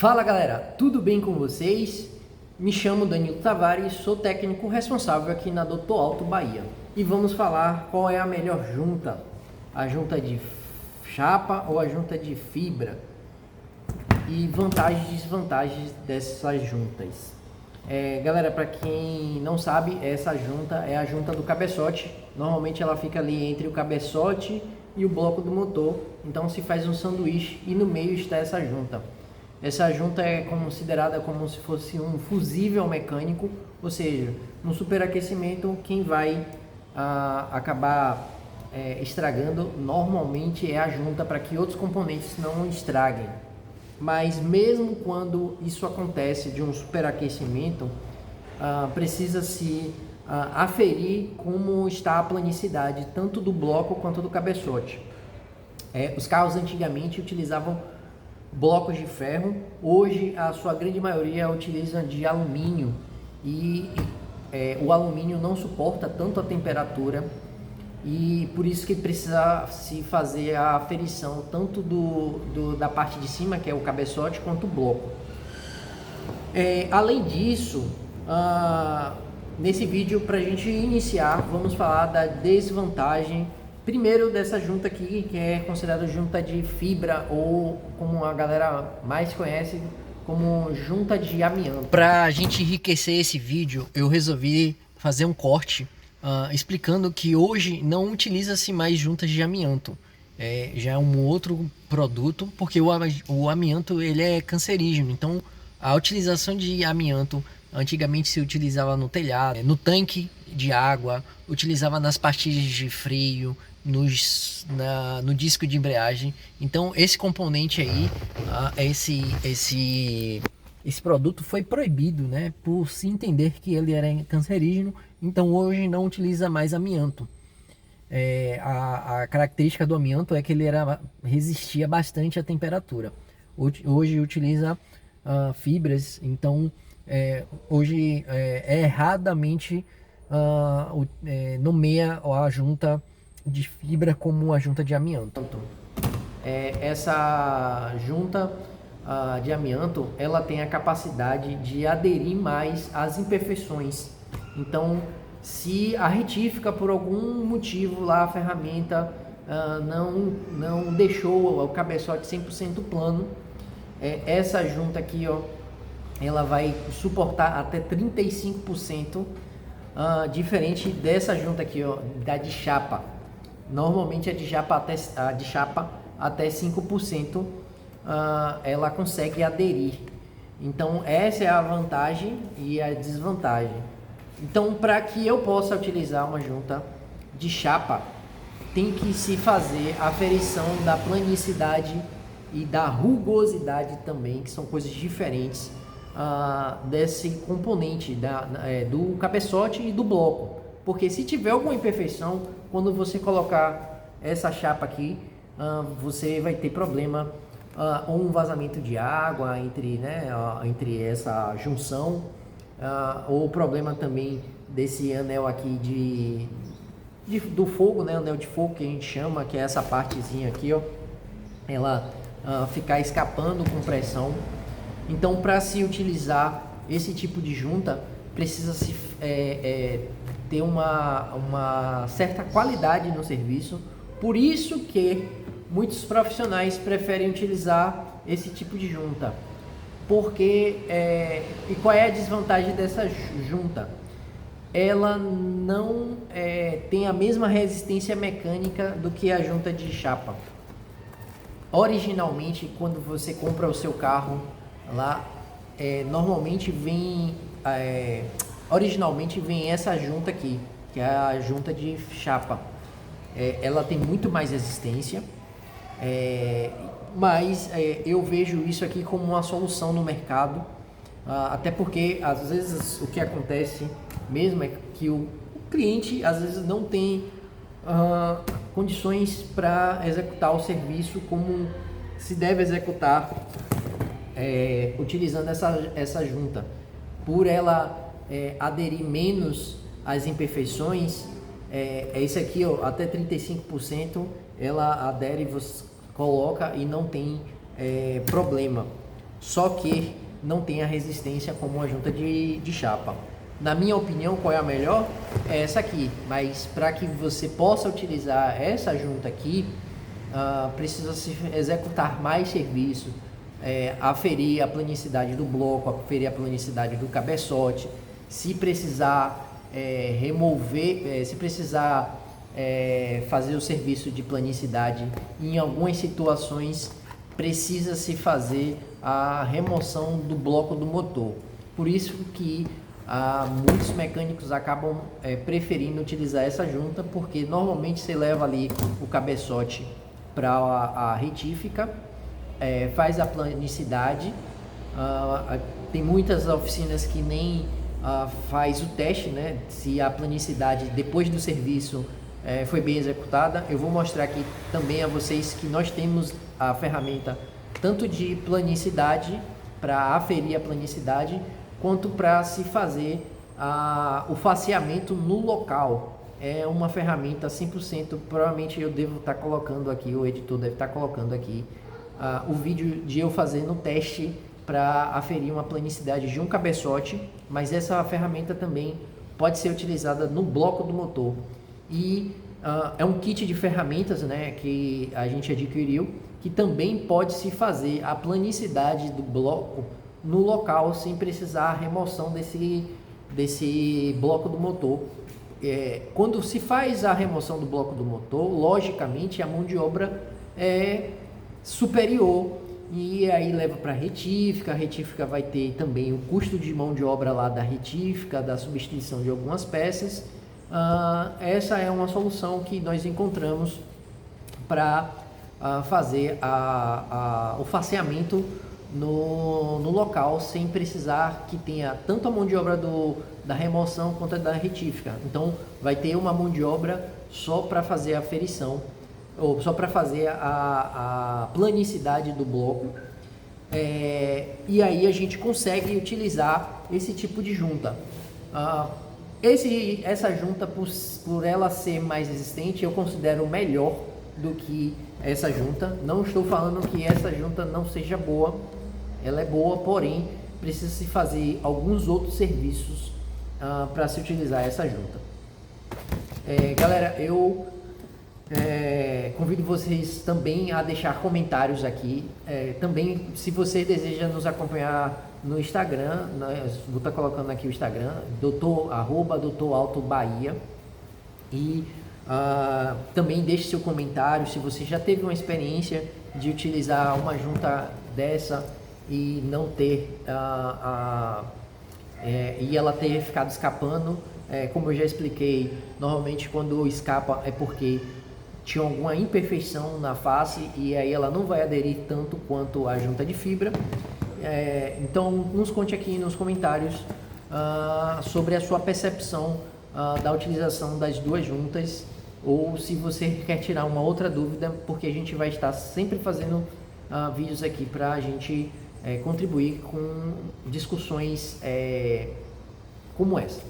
Fala galera, tudo bem com vocês? Me chamo Danilo Tavares, sou técnico responsável aqui na Doutor Alto Bahia e vamos falar qual é a melhor junta, a junta de chapa ou a junta de fibra e vantagens e desvantagens dessas juntas. Galera, para quem não sabe, essa junta é a junta do cabeçote. Normalmente ela fica ali entre o cabeçote e o bloco do motor, então se faz um sanduíche e no meio está essa junta. Essa junta é considerada como se fosse um fusível mecânico, ou seja, no superaquecimento quem vai acabar estragando normalmente é a junta, para que outros componentes não estraguem. Mas mesmo quando isso acontece de um superaquecimento, precisa-se aferir como está a planicidade tanto do bloco quanto do cabeçote. Os carros antigamente utilizavam blocos de ferro, hoje a sua grande maioria utiliza de alumínio e o alumínio não suporta tanto a temperatura e por isso que precisa se fazer a aferição tanto da parte de cima, que é o cabeçote, quanto o bloco. Além disso, nesse vídeo, para a gente iniciar, vamos falar da desvantagem primeiro dessa junta aqui, que é considerada junta de fibra, ou como a galera mais conhece, como junta de amianto. Para a gente enriquecer esse vídeo, eu resolvi fazer um corte explicando que hoje não utiliza-se mais juntas de amianto. Já é um outro produto, porque o amianto ele é cancerígeno. Então a utilização de amianto antigamente se utilizava no telhado, no tanque de água, utilizava nas pastilhas de freio, no disco de embreagem. Então esse componente aí, esse produto foi proibido, né, por se entender que ele era cancerígeno. Então hoje não utiliza mais amianto. A característica do amianto é que ele resistia bastante à temperatura. Hoje utiliza fibras. Então hoje erradamente nomeia a junta de fibra como a junta de amianto. Essa junta de amianto, ela tem a capacidade de aderir mais às imperfeições. Então, se a retífica por algum motivo lá a ferramenta não deixou o cabeçote 100% plano, essa junta aqui, ó, ela vai suportar até 35%, diferente dessa junta aqui, ó, da de chapa. Normalmente a de chapa até 5% ela consegue aderir. Então essa é a vantagem e a desvantagem. Então, para que eu possa utilizar uma junta de chapa, tem que se fazer a aferição da planicidade e da rugosidade também, que são coisas diferentes desse componente do cabeçote e do bloco. Porque se tiver alguma imperfeição, quando você colocar essa chapa aqui, você vai ter problema, ou um vazamento de água entre essa junção, ou problema também desse anel aqui do fogo, né, anel de fogo que a gente chama, que é essa partezinha aqui, ó, ela ficar escapando com pressão. Então, para se utilizar esse tipo de junta, precisa-se ter uma certa qualidade no serviço. Por isso que muitos profissionais preferem utilizar esse tipo de junta. Porque, e qual é a desvantagem dessa junta? Ela não tem a mesma resistência mecânica do que a junta de chapa. Originalmente, quando você compra o seu carro lá, normalmente vem essa junta aqui, que é a junta de chapa. Ela tem muito mais resistência, mas eu vejo isso aqui como uma solução no mercado, até porque às vezes o que acontece mesmo é que o cliente às vezes não tem condições para executar o serviço como se deve executar utilizando essa junta. Por ela aderir menos às imperfeições, isso aqui, ó, até 35% ela adere, você coloca e não tem problema. só que não tem a resistência como uma junta de chapa. Na minha opinião, qual é a melhor? É essa aqui, mas para que você possa utilizar essa junta aqui, precisa se executar mais serviço, aferir a planicidade do bloco, aferir a planicidade do cabeçote, se precisar remover, se precisar fazer o serviço de planicidade, em algumas situações precisa se fazer a remoção do bloco do motor. Por isso que muitos mecânicos acabam preferindo utilizar essa junta, porque normalmente você leva ali o cabeçote para a retífica, faz a planicidade. Tem muitas oficinas que nem faz o teste, né, se a planicidade depois do serviço foi bem executada. Eu vou mostrar aqui também a vocês que nós temos a ferramenta tanto de planicidade, para aferir a planicidade, quanto para se fazer o faceamento no local. É uma ferramenta 100%, provavelmente eu devo estar colocando aqui, o editor deve estar colocando aqui o vídeo de eu fazendo o teste para aferir uma planicidade de um cabeçote, mas essa ferramenta também pode ser utilizada no bloco do motor. E é um kit de ferramentas, né, que a gente adquiriu, que também pode se fazer a planicidade do bloco no local sem precisar a remoção desse bloco do motor. Quando se faz a remoção do bloco do motor, logicamente a mão de obra é superior, e aí leva para a retífica vai ter também o custo de mão de obra lá da retífica, da substituição de algumas peças. Essa é uma solução que nós encontramos para fazer o faceamento no local, sem precisar que tenha tanto a mão de obra da remoção quanto a da retífica. Então vai ter uma mão de obra só para fazer a aferição, ou só para fazer a planicidade do bloco, e aí a gente consegue utilizar esse tipo de junta. Essa junta, por ela ser mais resistente, eu considero melhor do que essa junta. Não estou falando que essa junta não seja boa, ela é boa, porém precisa se fazer alguns outros serviços para se utilizar essa junta. Galera, eu convido vocês também a deixar comentários aqui. Também, se você deseja nos acompanhar no Instagram, vou estar colocando aqui o Instagram, @Dr. Alto Bahia, e também deixe seu comentário se você já teve uma experiência de utilizar uma junta dessa e não ter e ela ter ficado escapando. Como eu já expliquei, normalmente quando escapa é porque tinha alguma imperfeição na face, e aí ela não vai aderir tanto quanto a junta de fibra. Então nos conte aqui nos comentários sobre a sua percepção da utilização das duas juntas, ou se você quer tirar uma outra dúvida, porque a gente vai estar sempre fazendo vídeos aqui para a gente contribuir com discussões como essa.